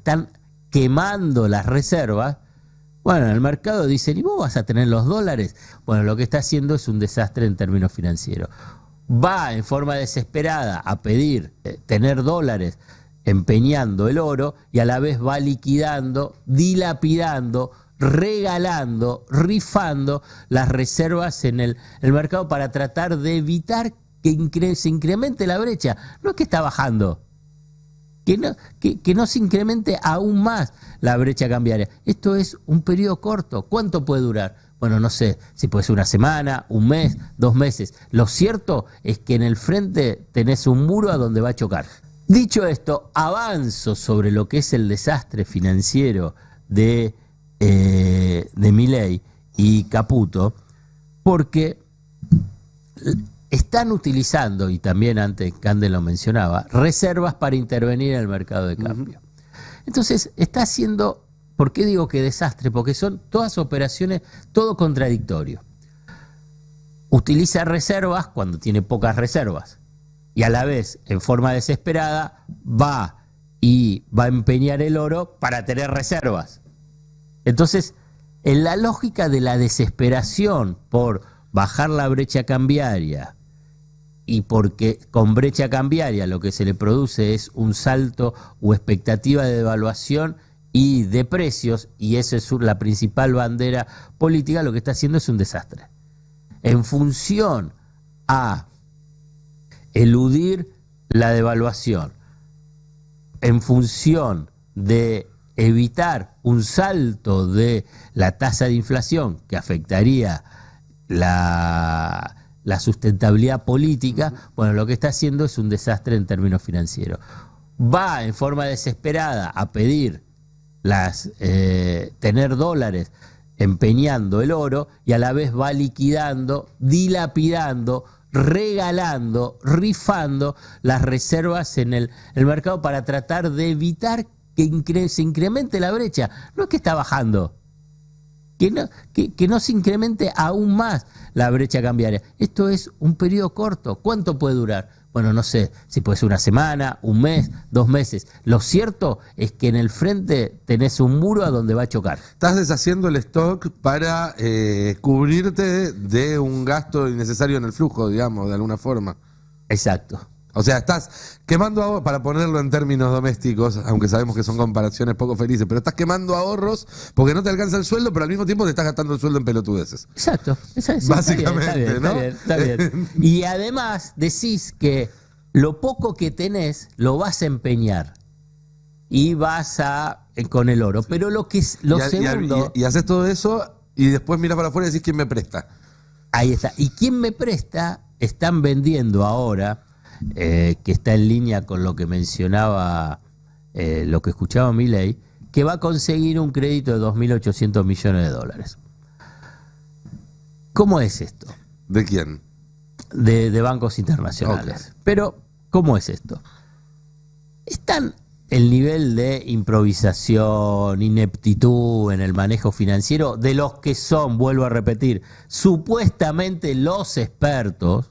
están quemando las reservas, bueno, el mercado dice, ¿y vos vas a tener los dólares? Bueno, lo que está haciendo es un desastre en términos financieros. Va en forma desesperada a pedir tener dólares empeñando el oro y a la vez va liquidando, dilapidando, regalando, rifando las reservas en el mercado para tratar de evitar que se incremente la brecha. No es que está bajando, que no se incremente aún más la brecha cambiaria. Esto es un periodo corto. ¿Cuánto puede durar? Bueno, no sé, si puede ser una semana, un mes, 2 meses. Lo cierto es que en el frente tenés un muro a donde va a chocar. Dicho esto, avanzo sobre lo que es el desastre financiero de Milei y Caputo, porque están utilizando, y también antes Cande lo mencionaba, reservas para intervenir en el mercado de cambio. Entonces, está haciendo, ¿por qué digo que desastre? Porque son todas operaciones, todo contradictorio. Utiliza reservas cuando tiene pocas reservas, y a la vez, en forma desesperada, va a empeñar el oro para tener reservas. Entonces, en la lógica de la desesperación por bajar la brecha cambiaria, y porque con brecha cambiaria lo que se le produce es un salto o expectativa de devaluación y de precios, y esa es la principal bandera política, lo que está haciendo es un desastre. En función a eludir la devaluación, en función de evitar un salto de la tasa de inflación que afectaría la sustentabilidad política, bueno, lo que está haciendo es un desastre en términos financieros. Va en forma desesperada a pedir tener dólares empeñando el oro y a la vez va liquidando, dilapidando, regalando, rifando las reservas en el mercado para tratar de evitar que se incremente la brecha. No es que está bajando, que no se incremente aún más la brecha cambiaria. Esto es un periodo corto. ¿Cuánto puede durar? Bueno, no sé, si puede ser una semana, un mes, 2 meses. Lo cierto es que en el frente tenés un muro a donde va a chocar. Estás deshaciendo el stock para cubrirte de un gasto innecesario en el flujo, digamos, de alguna forma. Exacto. O sea, estás quemando ahorros, para ponerlo en términos domésticos, aunque sabemos que son comparaciones poco felices, pero estás quemando ahorros porque no te alcanza el sueldo, pero al mismo tiempo te estás gastando el sueldo en pelotudeces. Exacto. Básicamente, está bien, ¿no? Está bien. Y además decís que lo poco que tenés lo vas a empeñar y vas con el oro. Pero segundo... Y haces todo eso y después miras para afuera y decís, ¿quién me presta? Ahí está. ¿Y quién me presta? Están vendiendo ahora... que está en línea con lo que mencionaba, lo que escuchaba Milei, que va a conseguir un crédito de 2.800 millones de dólares. ¿Cómo es esto? ¿De quién? De bancos internacionales. Okay. Pero, ¿cómo es esto? Están el nivel de improvisación, ineptitud en el manejo financiero de los que son, vuelvo a repetir, supuestamente los expertos,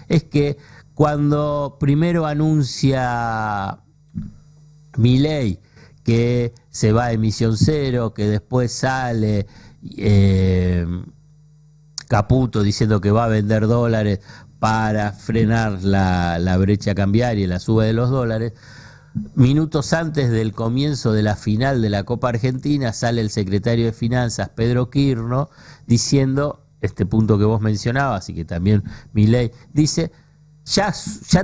es que cuando primero anuncia Milei que se va a emisión cero, que después sale Caputo diciendo que va a vender dólares para frenar la brecha cambiaria y la suba de los dólares, minutos antes del comienzo de la final de la Copa Argentina sale el secretario de Finanzas, Pedro Kirchner, diciendo... este punto que vos mencionabas y que también Milei dice, ya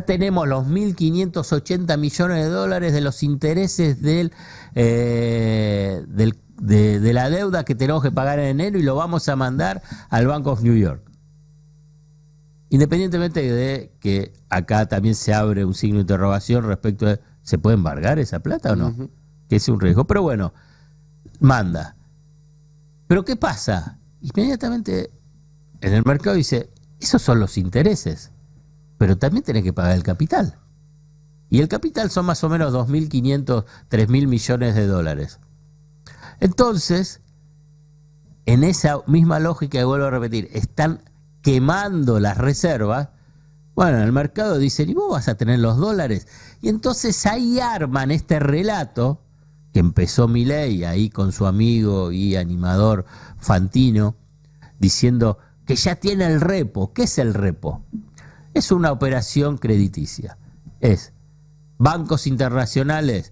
tenemos los 1.580 millones de dólares de los intereses de la deuda que tenemos que pagar en enero y lo vamos a mandar al Bank of New York. Independientemente de que acá también se abre un signo de interrogación respecto a, ¿se puede embargar esa plata o no? Uh-huh. Que es un riesgo. Pero bueno, manda. ¿Pero qué pasa? Inmediatamente... en el mercado dice, esos son los intereses, pero también tenés que pagar el capital. Y el capital son más o menos 2.500, 3.000 millones de dólares. Entonces, en esa misma lógica que vuelvo a repetir, están quemando las reservas, Bueno, el mercado dice, ¿y vos vas a tener los dólares? Y entonces ahí arman este relato que empezó Milei ahí con su amigo y animador Fantino, diciendo que ya tiene el repo. ¿Qué es el repo? Es una operación crediticia. Es bancos internacionales,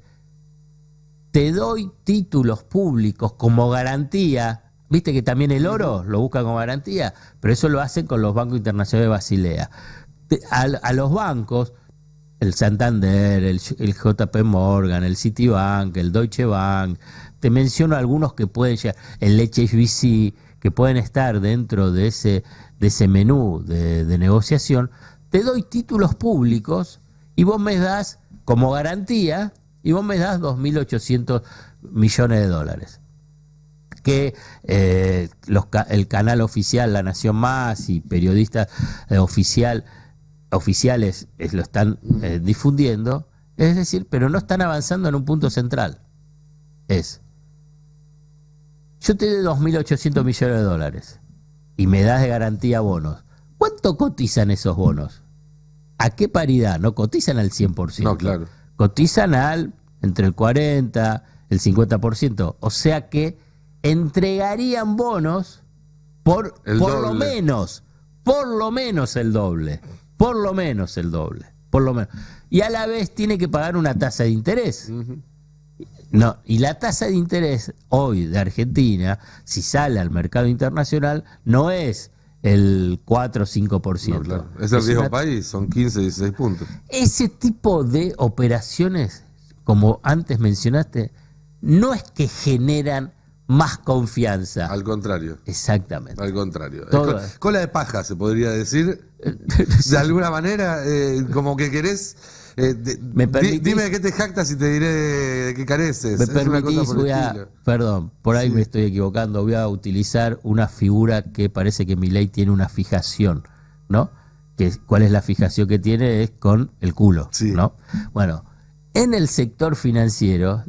te doy títulos públicos como garantía. Viste que también el oro lo buscan como garantía, pero eso lo hacen con los bancos internacionales de Basilea. A los bancos, el Santander, el JP Morgan, el Citibank, el Deutsche Bank, te menciono algunos que pueden llegar, el HSBC, que pueden estar dentro de ese menú de negociación. Te doy títulos públicos y vos me das como garantía, y vos me das 2.800 millones de dólares. Que el canal oficial, La Nación Más, y periodistas oficiales lo están difundiendo, es decir, pero no están avanzando en un punto central. Yo te doy 2.800 millones de dólares y me das de garantía bonos. ¿Cuánto cotizan esos bonos? ¿A qué paridad? No cotizan al 100%. No, claro. Cotizan entre el 40%, el 50%. O sea que entregarían bonos por lo menos el doble. Por lo menos el doble. Por lo menos. Y a la vez tiene que pagar una tasa de interés. Uh-huh. No, y la tasa de interés hoy de Argentina, si sale al mercado internacional, no es el 4 o 5%. No, claro. Es el viejo país, son 15, 16 puntos. Ese tipo de operaciones, como antes mencionaste, no es que generan más confianza. Al contrario. Exactamente. Al contrario. Cola de paja, se podría decir. De alguna manera, como que querés... dime de qué te jactas y te diré de qué careces. Me permitís, perdón, por ahí me estoy equivocando, voy a utilizar una figura que parece que Milei tiene una fijación, ¿no? ¿Cuál es la fijación que tiene? Es con el culo, ¿no? Bueno, en el sector financiero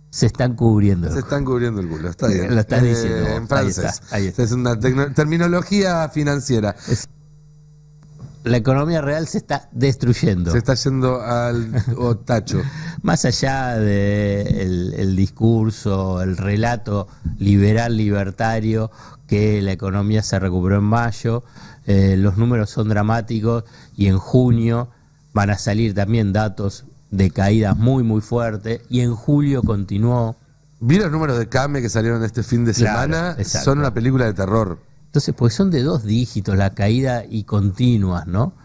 se están cubriendo. Se están cubriendo el culo, está bien. Lo estás diciendo vos. En francés. Ahí está. Es una terminología financiera. La economía real se está destruyendo. Se está yendo al tacho. Más allá del discurso, el relato liberal libertario que la economía se recuperó en mayo, los números son dramáticos y en junio van a salir también datos de caídas muy muy fuertes y en julio continuó. Vi los números de CAME que salieron este fin de semana, son una película de terror. Entonces, pues son de 2 dígitos la caída y continuas, ¿no?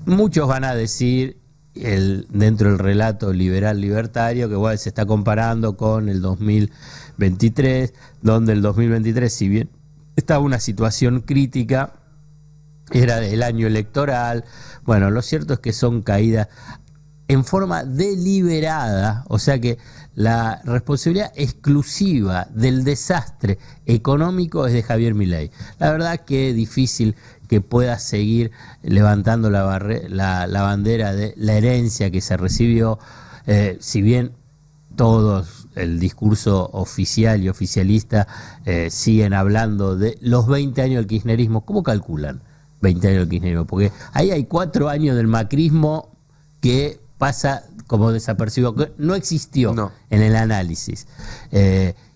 Muchos van a decir, dentro del relato liberal libertario, que igual se está comparando con el 2023, donde el 2023, si bien estaba una situación crítica, era el año electoral. Bueno, lo cierto es que son caídas en forma deliberada, o sea que la responsabilidad exclusiva del desastre económico es de Javier Milei. La verdad que es difícil que pueda seguir levantando la bandera de la herencia que se recibió, si bien todos, el discurso oficial y oficialista, siguen hablando de los 20 años del kirchnerismo. ¿Cómo calculan 20 años del kirchnerismo? Porque ahí hay 4 años del macrismo que pasa como desapercibido, que no existió en el análisis.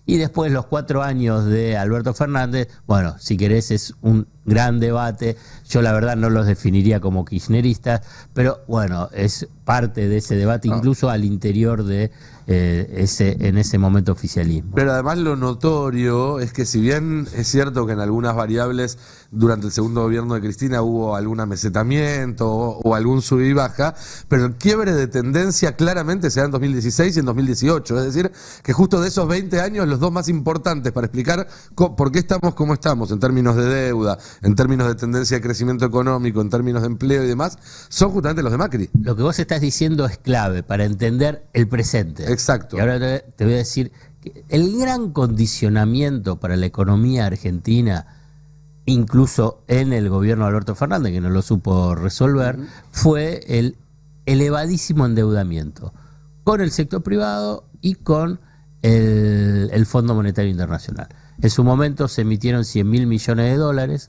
Y después los 4 años de Alberto Fernández, bueno, si querés es un gran debate. Yo la verdad no los definiría como kirchneristas, pero bueno, es parte de ese debate, incluso al interior de en ese momento oficialismo. Pero además lo notorio es que si bien es cierto que en algunas variables durante el segundo gobierno de Cristina hubo algún amesetamiento o algún sub y baja, pero el quiebre de tendencia claramente se da en 2016 y en 2018. Es decir, que justo de esos 20 años, los 2 más importantes para explicar por qué estamos como estamos, en términos de deuda, en términos de tendencia de crecimiento económico, en términos de empleo y demás, son justamente los de Macri. Lo que vos estás diciendo es clave para entender el presente. Exacto. Y ahora te voy a decir que el gran condicionamiento para la economía argentina, incluso en el gobierno de Alberto Fernández, que no lo supo resolver, fue el elevadísimo endeudamiento con el sector privado y con el Fondo Monetario Internacional. En su momento se emitieron 100.000 millones de dólares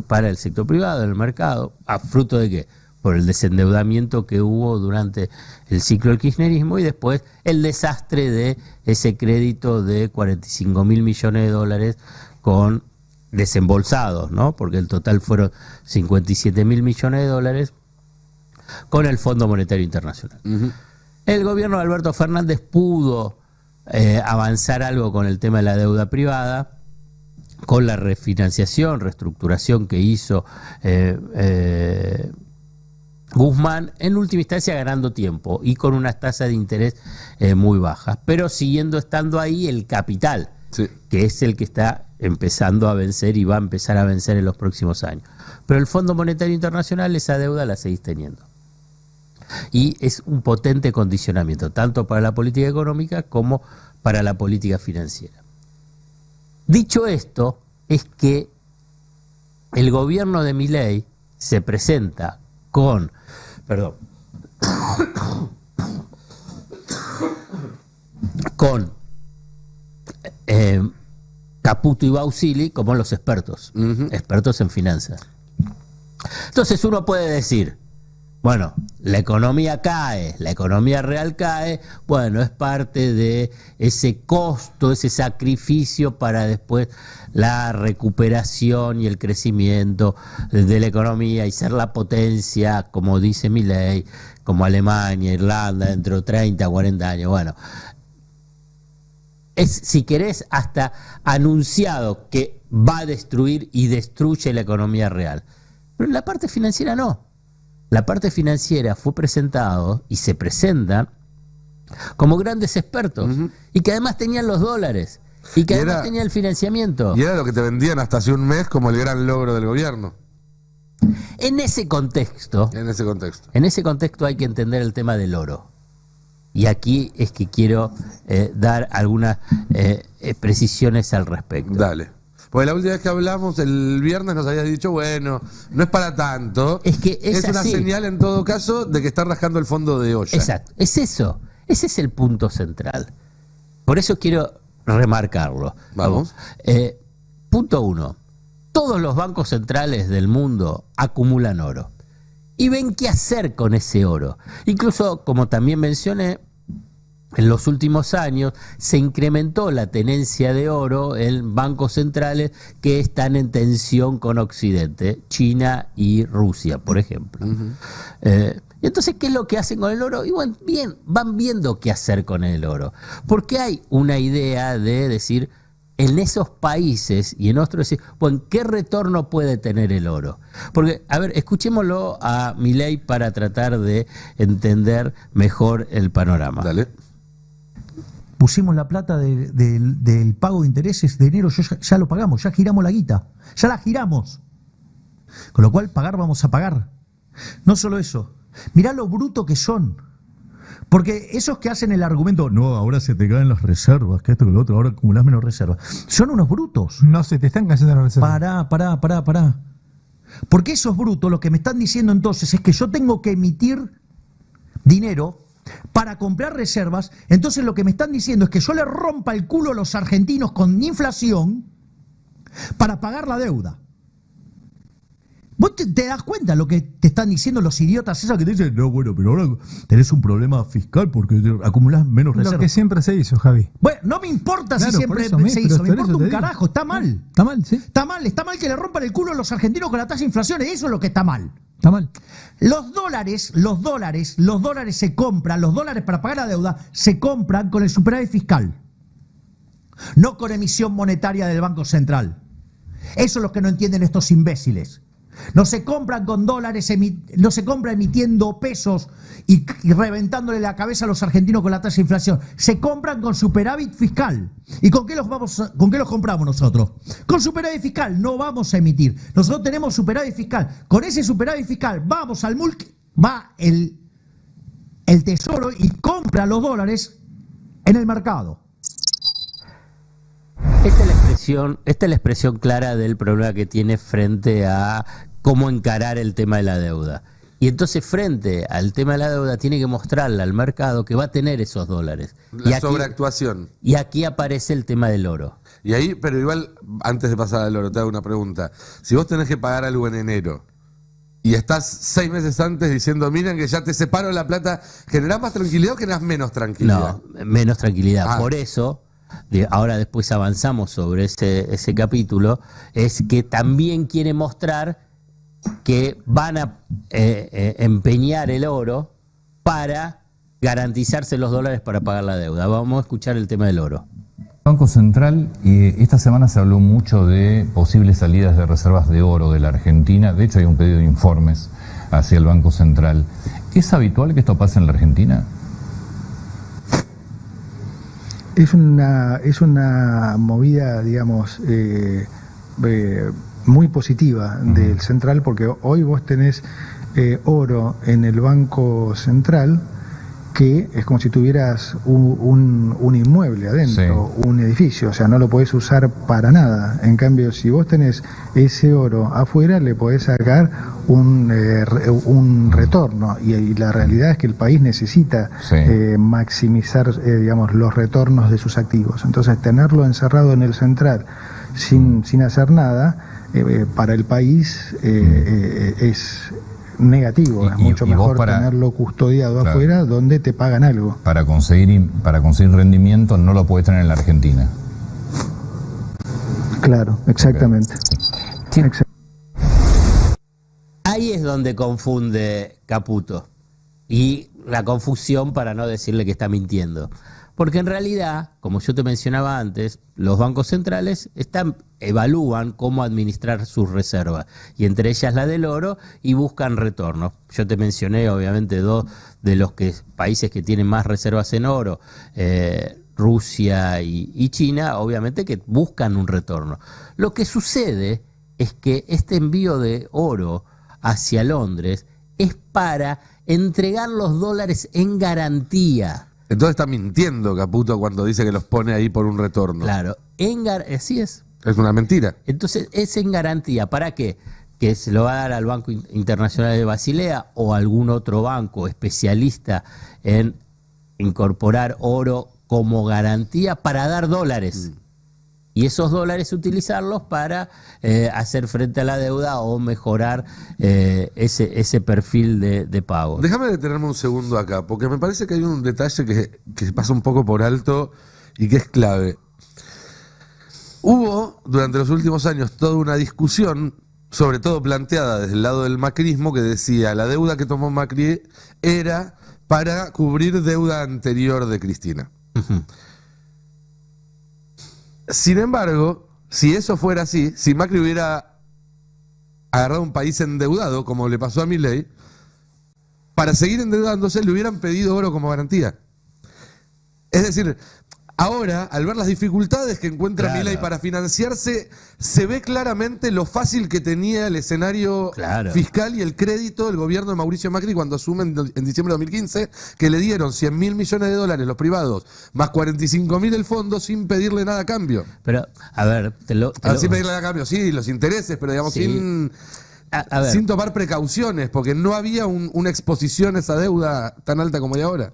para el sector privado, en el mercado, ¿a fruto de qué? Por el desendeudamiento que hubo durante el ciclo del kirchnerismo y después el desastre de ese crédito de 45.000 millones de dólares con desembolsados, ¿no? Porque el total fueron 57.000 millones de dólares con el Fondo Monetario Internacional. Ujú. El gobierno de Alberto Fernández pudo avanzar algo con el tema de la deuda privada, con la refinanciación, reestructuración que hizo Guzmán, en última instancia ganando tiempo y con unas tasas de interés muy bajas, pero siguiendo estando ahí el capital, Sí. que es el que está empezando a vencer y va a empezar a vencer en los próximos años. Pero el Fondo Monetario Internacional, esa deuda la seguís teniendo. Y es un potente condicionamiento, tanto para la política económica como para la política financiera. Dicho esto, es que el gobierno de Milei se presenta con, con Caputo y Bausili como los expertos, expertos en finanzas. Entonces uno puede decir, bueno, la economía cae, la economía real cae, bueno, es parte de ese costo, ese sacrificio para después la recuperación y el crecimiento de la economía y ser la potencia, como dice Milei, como Alemania, Irlanda, dentro de 30, 40 años. Bueno, es, si querés, hasta anunciado que va a destruir y destruye la economía real. Pero en la parte financiera no. La parte financiera fue presentado y se presentan como grandes expertos y que además tenían los dólares y que además tenían el financiamiento. Y era lo que te vendían hasta hace un mes como el gran logro del gobierno. En ese contexto hay que entender el tema del oro. Y aquí es que quiero dar algunas precisiones al respecto. Dale. Porque la última vez que hablamos, el viernes, nos habías dicho, bueno, no es para tanto. Es que es una así. señal en todo caso de que está rascando el fondo de olla. Exacto, es eso. Ese es el punto central. Por eso quiero remarcarlo. Vamos. Punto 1. Todos los bancos centrales del mundo acumulan oro. Y ven qué hacer con ese oro. Incluso, como también mencioné, en los últimos años se incrementó la tenencia de oro en bancos centrales que están en tensión con Occidente, China y Rusia, por ejemplo. Y entonces, ¿qué es lo que hacen con el oro? Y bueno, bien, van viendo qué hacer con el oro. Porque hay una idea de decir, en esos países y en otros, decir, bueno, ¿qué retorno puede tener el oro? Porque, a ver, escuchémoslo a Milei para tratar de entender mejor el panorama. Dale. Pusimos la plata del pago de intereses de enero, ya lo pagamos, ya giramos la guita, ya la giramos. Con lo cual pagar vamos a pagar. No solo eso, mirá lo bruto que son. Porque esos que hacen el argumento, no, ahora se te caen las reservas, que esto que lo otro, ahora acumulás menos reservas, son unos brutos. No se te están cayendo las reservas. Pará. Porque esos brutos lo que me están diciendo entonces es que yo tengo que emitir dinero para comprar reservas. Entonces lo que me están diciendo es que yo le rompa el culo a los argentinos con inflación para pagar la deuda. ¿Vos te das cuenta lo que te están diciendo los idiotas esos que te dicen, no, bueno, pero ahora tenés un problema fiscal porque acumulás menos reservas? Lo que siempre se hizo, Javi. Bueno, no me importa Claro, si siempre por eso se hizo, me importa un carajo, está mal. Está mal, sí. Está mal que le rompan el culo a los argentinos con la tasa de inflación, eso es lo que está mal. Está mal. Los dólares se compran, los dólares para pagar la deuda se compran con el superávit fiscal, no con emisión monetaria del Banco Central. Eso es lo que no entienden estos imbéciles. No se compran con dólares, no se compra emitiendo pesos y reventándole la cabeza a los argentinos con la tasa de inflación. Se compran con superávit fiscal. ¿Y con qué los compramos nosotros? Con superávit fiscal, no vamos a emitir. Nosotros tenemos superávit fiscal. Con ese superávit fiscal vamos al MULC, va el Tesoro y compra los dólares en el mercado. Esta es la expresión clara del problema que tiene frente a cómo encarar el tema de la deuda. Y entonces frente al tema de la deuda tiene que mostrarle al mercado que va a tener esos dólares. La sobreactuación. Y aquí aparece el tema del oro. Y ahí, pero igual, antes de pasar al oro, te hago una pregunta. Si vos tenés que pagar algo en enero y estás 6 meses antes diciendo, miren que ya te separo la plata, ¿generás más tranquilidad o generás menos tranquilidad? No, menos tranquilidad. Ah. Por eso, ahora después avanzamos sobre ese capítulo, es que también quiere mostrar que van a empeñar el oro para garantizarse los dólares para pagar la deuda. Vamos a escuchar el tema del oro. Banco Central, esta semana se habló mucho de posibles salidas de reservas de oro de la Argentina. De hecho, hay un pedido de informes hacia el Banco Central. ¿Es habitual que esto pase en la Argentina? Es una movida, digamos, muy positiva del Central, porque hoy vos tenés oro en el Banco Central, que es como si tuvieras un inmueble adentro, sí, un edificio, o sea, no lo podés usar para nada. En cambio, si vos tenés ese oro afuera, le podés sacar un retorno, y la realidad es que el país necesita, sí, maximizar, digamos, los retornos de sus activos. Entonces, tenerlo encerrado en el Central sin hacer nada, para el país es negativo. Es mucho mejor tenerlo custodiado, claro, afuera, donde te pagan algo. Para conseguir rendimiento no lo puedes tener en la Argentina. Claro, exactamente. Sí. Ahí es donde confunde Caputo. Y la confusión, para no decirle que está mintiendo. Porque en realidad, como yo te mencionaba antes, los bancos centrales evalúan cómo administrar sus reservas, y entre ellas la del oro, y buscan retornos. Yo te mencioné, obviamente, dos de los países que tienen más reservas en oro, Rusia y China, obviamente que buscan un retorno. Lo que sucede es que este envío de oro hacia Londres es para entregar los dólares en garantía. Entonces está mintiendo Caputo cuando dice que los pone ahí por un retorno. Claro, así es. Es una mentira. Entonces es en garantía. ¿Para qué? Que se lo va a dar al Banco Internacional de Basilea o algún otro banco especialista en incorporar oro como garantía para dar dólares. Y esos dólares utilizarlos para hacer frente a la deuda o mejorar ese perfil de pago. Déjame detenerme un segundo acá, porque me parece que hay un detalle que pasa un poco por alto y que es clave. Hubo durante los últimos años toda una discusión, sobre todo planteada desde el lado del macrismo, que decía la deuda que tomó Macri era para cubrir deuda anterior de Cristina. Uh-huh. Sin embargo, si eso fuera así, si Macri hubiera agarrado un país endeudado, como le pasó a Milei, para seguir endeudándose le hubieran pedido oro como garantía. Es decir, ahora, al ver las dificultades que encuentra Milei para financiarse, se ve claramente lo fácil que tenía el escenario fiscal y el crédito del gobierno de Mauricio Macri cuando asume en diciembre de 2015, que le dieron 100.000 millones de dólares los privados, más 45.000 el fondo, sin pedirle nada a cambio. Pero, a ver, sin pedirle nada a cambio, sí, los intereses, pero digamos, sí, sin tomar precauciones, porque no había una exposición a esa deuda tan alta como hay ahora.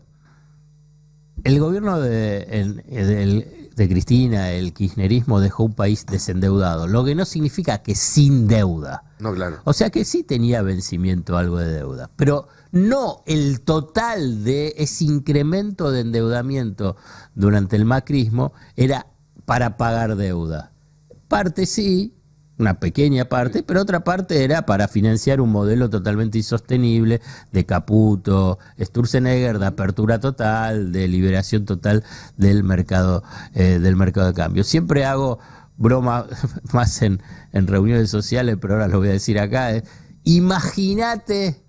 El gobierno de Cristina, el kirchnerismo, dejó un país desendeudado, lo que no significa que sin deuda. No, claro. O sea que sí tenía vencimiento algo de deuda, pero no el total de ese incremento de endeudamiento durante el macrismo era para pagar deuda. Parte sí, una pequeña parte, pero otra parte era para financiar un modelo totalmente insostenible de Caputo, Sturzenegger, de apertura total, de liberación total del mercado de cambio. Siempre hago broma más en reuniones sociales, pero ahora lo voy a decir acá. Imagínate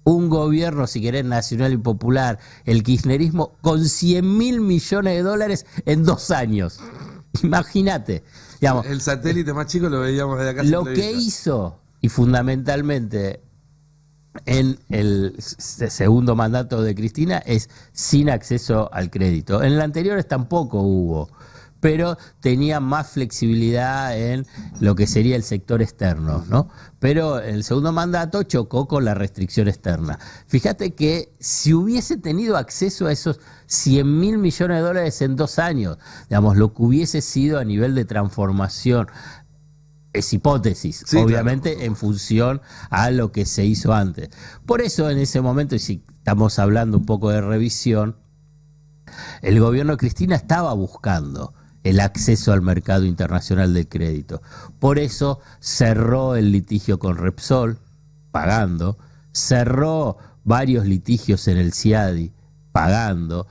un gobierno, si querés, nacional y popular, el kirchnerismo, con 100.000 millones de dólares en 2 años. Imagínate. Digamos, el satélite más chico lo veíamos desde acá. Lo que hizo, y fundamentalmente en el segundo mandato de Cristina, es sin acceso al crédito. En el anterior tampoco hubo, pero tenía más flexibilidad en lo que sería el sector externo, ¿no? Pero el segundo mandato chocó con la restricción externa. Fíjate que si hubiese tenido acceso a esos 100.000 millones de dólares en 2 años, digamos, lo que hubiese sido a nivel de transformación, es hipótesis, Sí, obviamente, claro, en función a lo que se hizo antes. Por eso en ese momento, y si estamos hablando un poco de revisión, el gobierno de Cristina estaba buscando el acceso al mercado internacional del crédito. Por eso cerró el litigio con Repsol, pagando, cerró varios litigios en el CIADI, pagando,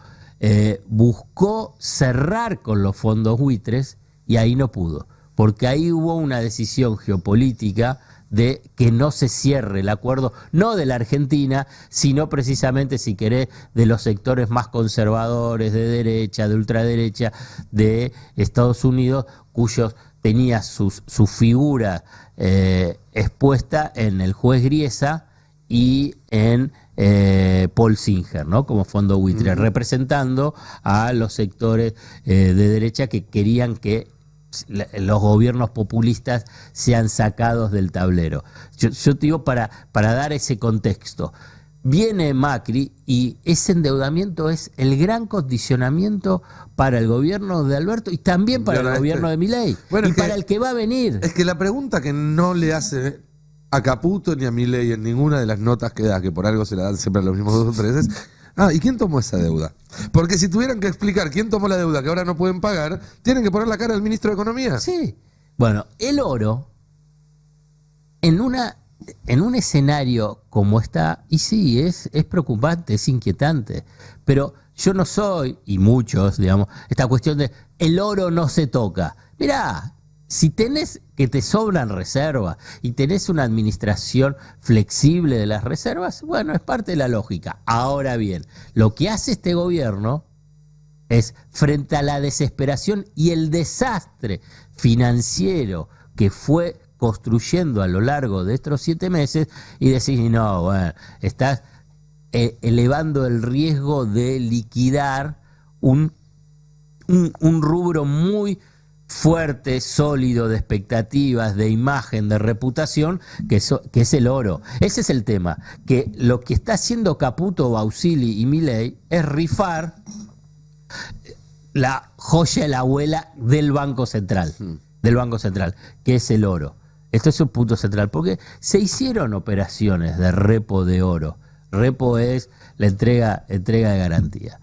buscó cerrar con los fondos buitres y ahí no pudo, porque ahí hubo una decisión geopolítica de que no se cierre el acuerdo, no de la Argentina, sino precisamente, si querés, de los sectores más conservadores, de derecha, de ultraderecha, de Estados Unidos, cuyos tenía su figura expuesta en el juez Griesa y en Paul Singer, ¿no? Como fondo buitre, representando a los sectores de derecha que querían que los gobiernos populistas sean sacados del tablero. Yo te digo para dar ese contexto. Viene Macri y ese endeudamiento es el gran condicionamiento para el gobierno de Alberto y también para el gobierno de Milei, bueno, y para el que va a venir. Es que la pregunta que no le hace a Caputo ni a Milei en ninguna de las notas que da, que por algo se la dan siempre a los mismos 2 o 3, es: ¿y quién tomó esa deuda? Porque si tuvieran que explicar quién tomó la deuda que ahora no pueden pagar, tienen que poner la cara al ministro de Economía. Sí. Bueno, el oro, en un escenario como está, y sí, es preocupante, es inquietante, pero yo no soy, y muchos, digamos, esta cuestión de el oro no se toca. Mirá, si tenés que te sobran reservas y tenés una administración flexible de las reservas, bueno, es parte de la lógica. Ahora bien, lo que hace este gobierno es, frente a la desesperación y el desastre financiero que fue construyendo a lo largo de estos 7 meses, y decís, no, bueno, estás elevando el riesgo de liquidar un rubro muy fuerte, sólido, de expectativas, de imagen, de reputación, que es el oro. Ese es el tema, que lo que está haciendo Caputo, Bausili y Milei es rifar la joya de la abuela del Banco Central, que es el oro. Esto es un punto central, porque se hicieron operaciones de repo de oro. Repo es la entrega de garantía.